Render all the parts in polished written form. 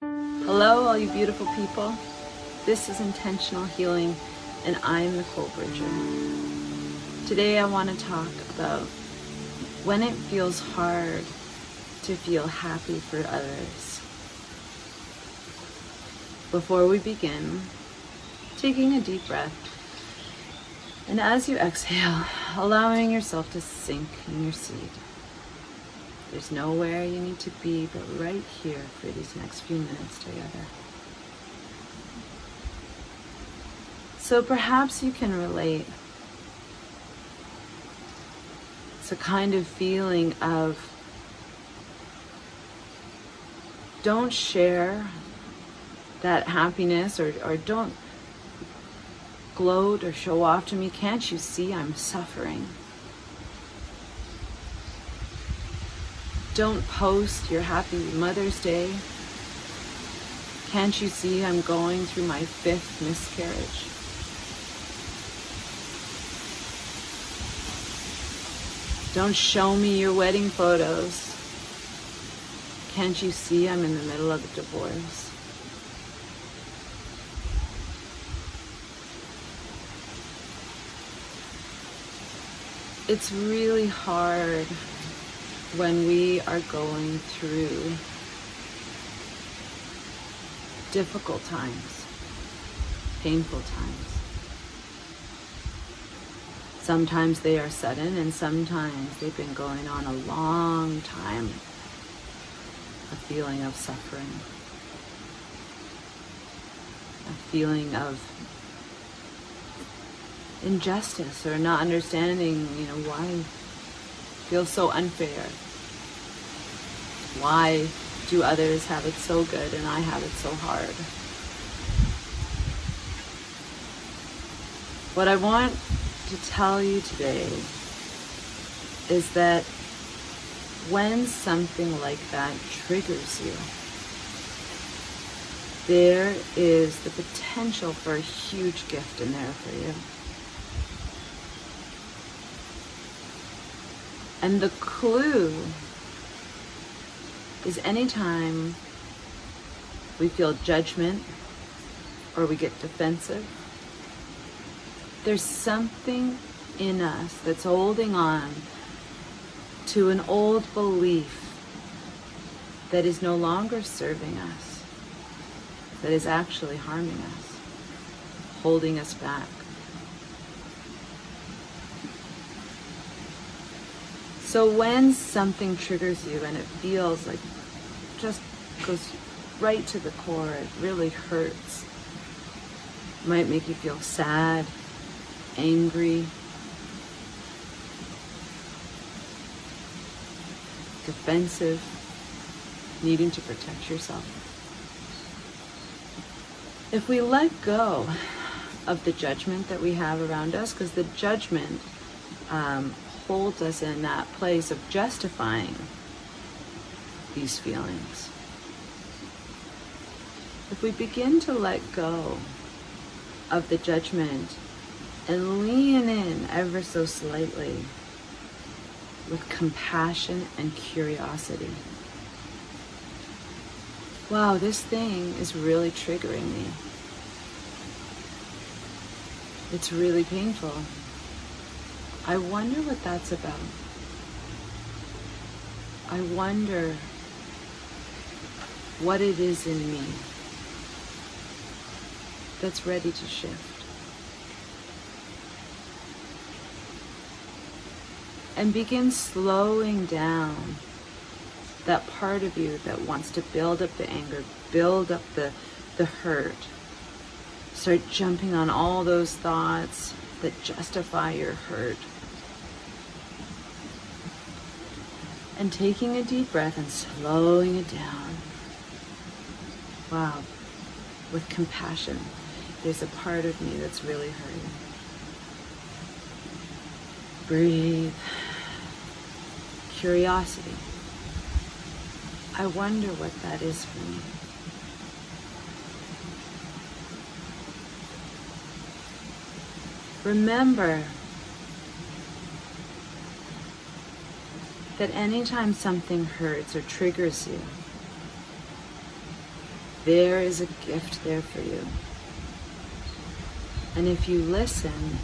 Hello, all you beautiful people. This is Intentional Healing, and I'm Nicole Bridger. Today I want to talk about when it feels hard to feel happy for others. Before we begin, taking a deep breath, and as you exhale, allowing yourself to sink in your seat. There's nowhere you need to be but right here for these next few minutes together. So perhaps you can relate. It's a kind of feeling of don't share that happiness or don't gloat or show off to me. Can't you see I'm suffering? Don't post your happy Mother's Day. Can't you see I'm going through my 5th miscarriage? Don't show me your wedding photos. Can't you see I'm in the middle of a divorce? It's really hard when we are going through difficult times, painful times. Sometimes they are sudden, and sometimes they've been going on a long time, a feeling of suffering, a feeling of injustice or not understanding, why it feels so unfair. Why do others have it so good and I have it so hard? What I want to tell you today is that when something like that triggers you, there is the potential for a huge gift in there for you. And the clue is anytime we feel judgment or we get defensive, there's something in us that's holding on to an old belief that is no longer serving us, that is actually harming us, holding us back. So when something triggers you and it feels like just goes right to the core, it really hurts. It might make you feel sad, angry, defensive, needing to protect yourself. If we let go of the judgment that we have around us, because the judgment holds us in that place of justifying these feelings. If we begin to let go of the judgment and lean in ever so slightly with compassion and curiosity. Wow, this thing is really triggering me. It's really painful. I wonder what that's about. I wonder what it is in me that's ready to shift. And begin slowing down that part of you that wants to build up the anger, build up the hurt. Start jumping on all those thoughts that justify your hurt. And taking a deep breath and slowing it down. Wow, with compassion. There's a part of me that's really hurting. Breathe. Curiosity. I wonder what that is for me. Remember that anytime something hurts or triggers you, there is a gift there for you. And if you listen,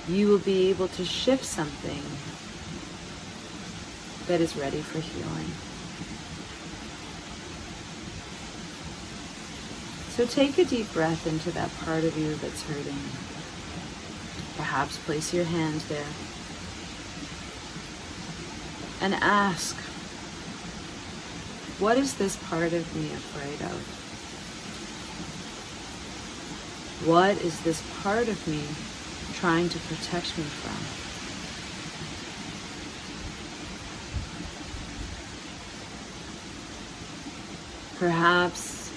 you will be able to shift something that is ready for healing. So take a deep breath into that part of you that's hurting. Perhaps place your hand there and ask, what is this part of me afraid of? What is this part of me trying to protect me from? Perhaps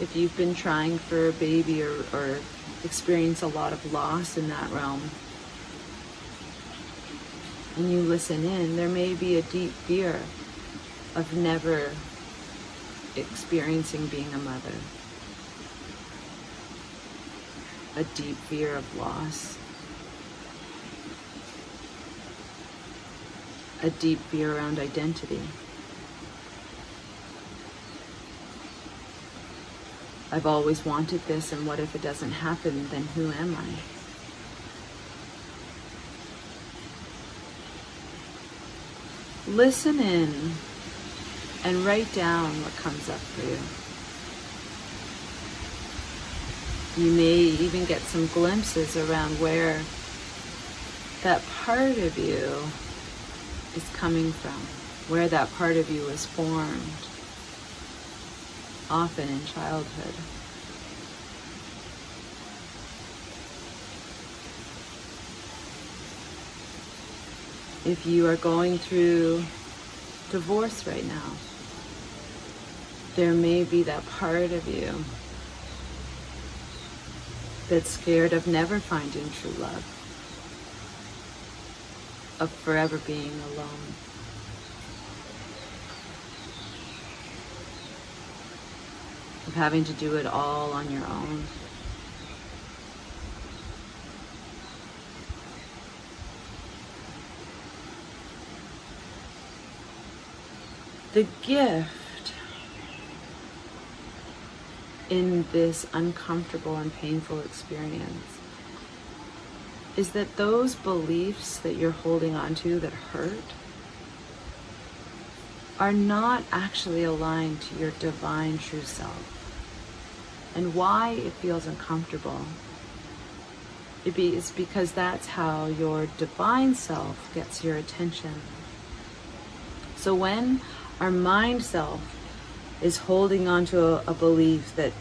if you've been trying for a baby or experience a lot of loss in that realm, and you listen in, there may be a deep fear of never experiencing being a mother. A deep fear of loss. A deep fear around identity. I've always wanted this, and what if it doesn't happen? Then who am I? Listen in and write down what comes up for you. You may even get some glimpses around where that part of you is coming from, where that part of you was formed, often in childhood. If you are going through divorce right now, there may be that part of you that's scared of never finding true love, of forever being alone. Of having to do it all on your own. The gift in this uncomfortable and painful experience is that those beliefs that you're holding on to that hurt are not actually aligned to your divine true self. And why it feels uncomfortable is because that's how your divine self gets your attention. So when our mind self is holding on to a belief that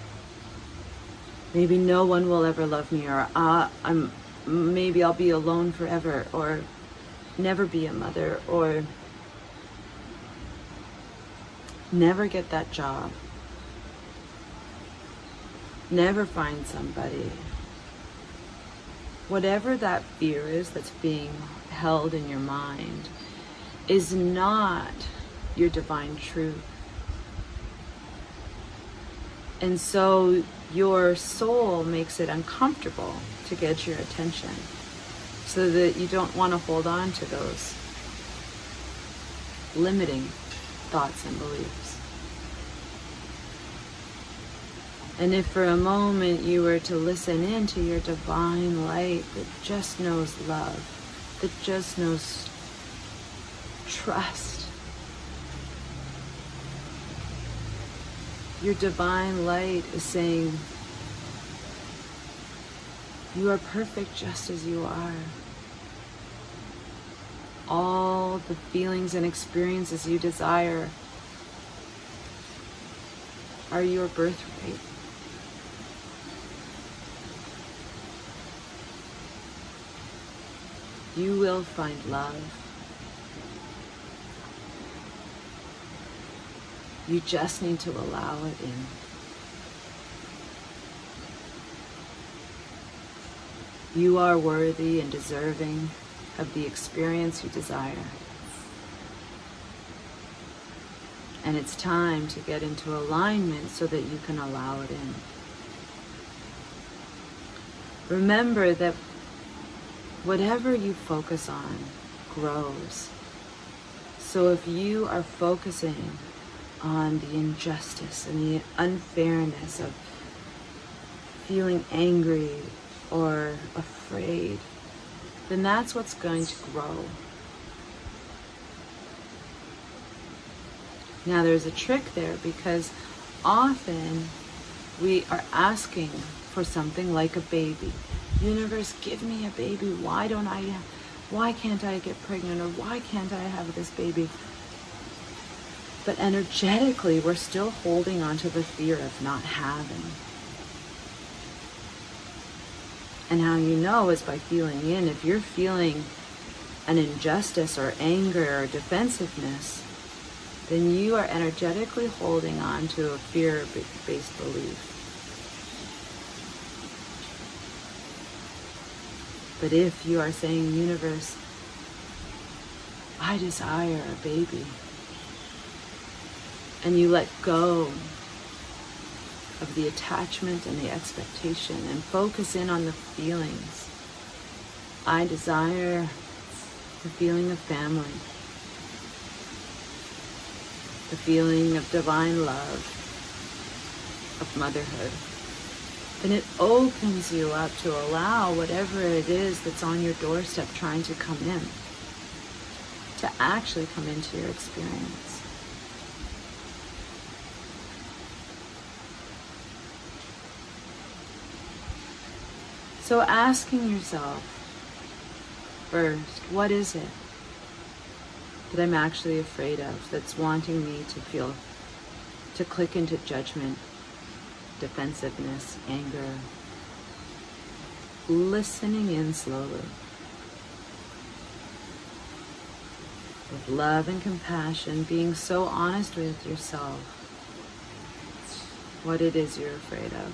maybe no one will ever love me, or maybe I'll be alone forever, or never be a mother, or never get that job, never find somebody. Whatever that fear is that's being held in your mind is not your divine truth. And so your soul makes it uncomfortable to get your attention, so that you don't want to hold on to those limiting thoughts and beliefs. And if for a moment you were to listen into your divine light that just knows love, that just knows trust, your divine light is saying, you are perfect just as you are. All the feelings and experiences you desire are your birthright. You will find love. You just need to allow it in. You are worthy and deserving of the experience you desire. And it's time to get into alignment so that you can allow it in. Remember that whatever you focus on grows. So if you are focusing on the injustice and the unfairness of feeling angry or afraid, then that's what's going to grow. Now there's a trick there, because often we are asking for something like a baby. Universe, give me a baby. Why can't I get pregnant, or why can't I have this baby? But energetically, we're still holding on to the fear of not having. And how you know is by feeling in. If you're feeling an injustice or anger or defensiveness, then you are energetically holding on to a fear-based belief. But if you are saying, universe, I desire a baby, and you let go of the attachment and the expectation and focus in on the feelings. I desire the feeling of family, the feeling of divine love, of motherhood. Then it opens you up to allow whatever it is that's on your doorstep trying to come in, to actually come into your experience. So asking yourself first, what is it that I'm actually afraid of that's wanting me to click into judgment, defensiveness, anger? Listening in slowly with love and compassion, being so honest with yourself what it is you're afraid of.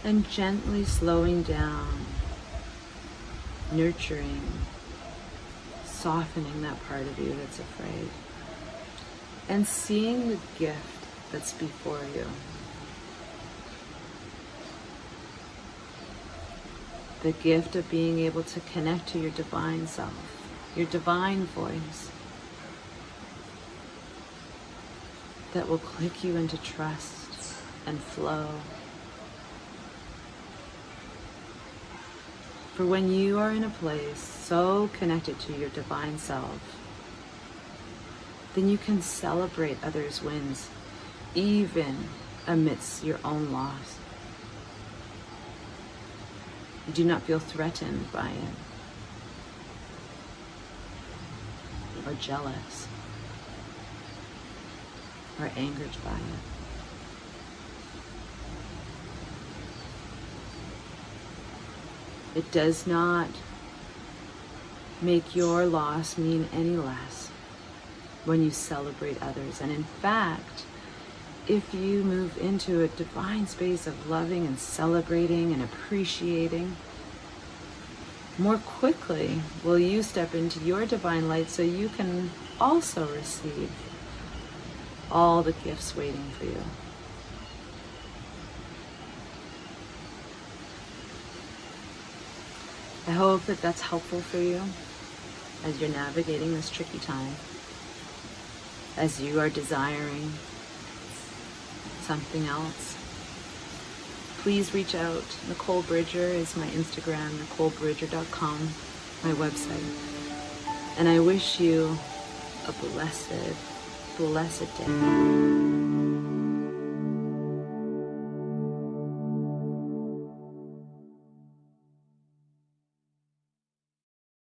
And gently slowing down, nurturing, softening that part of you that's afraid, and seeing the gift that's before you. The gift of being able to connect to your divine self, your divine voice, that will click you into trust and flow. For when you are in a place so connected to your divine self, then you can celebrate others' wins, even amidst your own loss. You do not feel threatened by it, or jealous, or angered by it. It does not make your loss mean any less when you celebrate others. And in fact, if you move into a divine space of loving and celebrating and appreciating, more quickly will you step into your divine light so you can also receive all the gifts waiting for you. I hope that that's helpful for you as you're navigating this tricky time, as you are desiring something else. Please reach out. Nicole Bridger is my Instagram, NicoleBridger.com, my website. And I wish you a blessed, blessed day.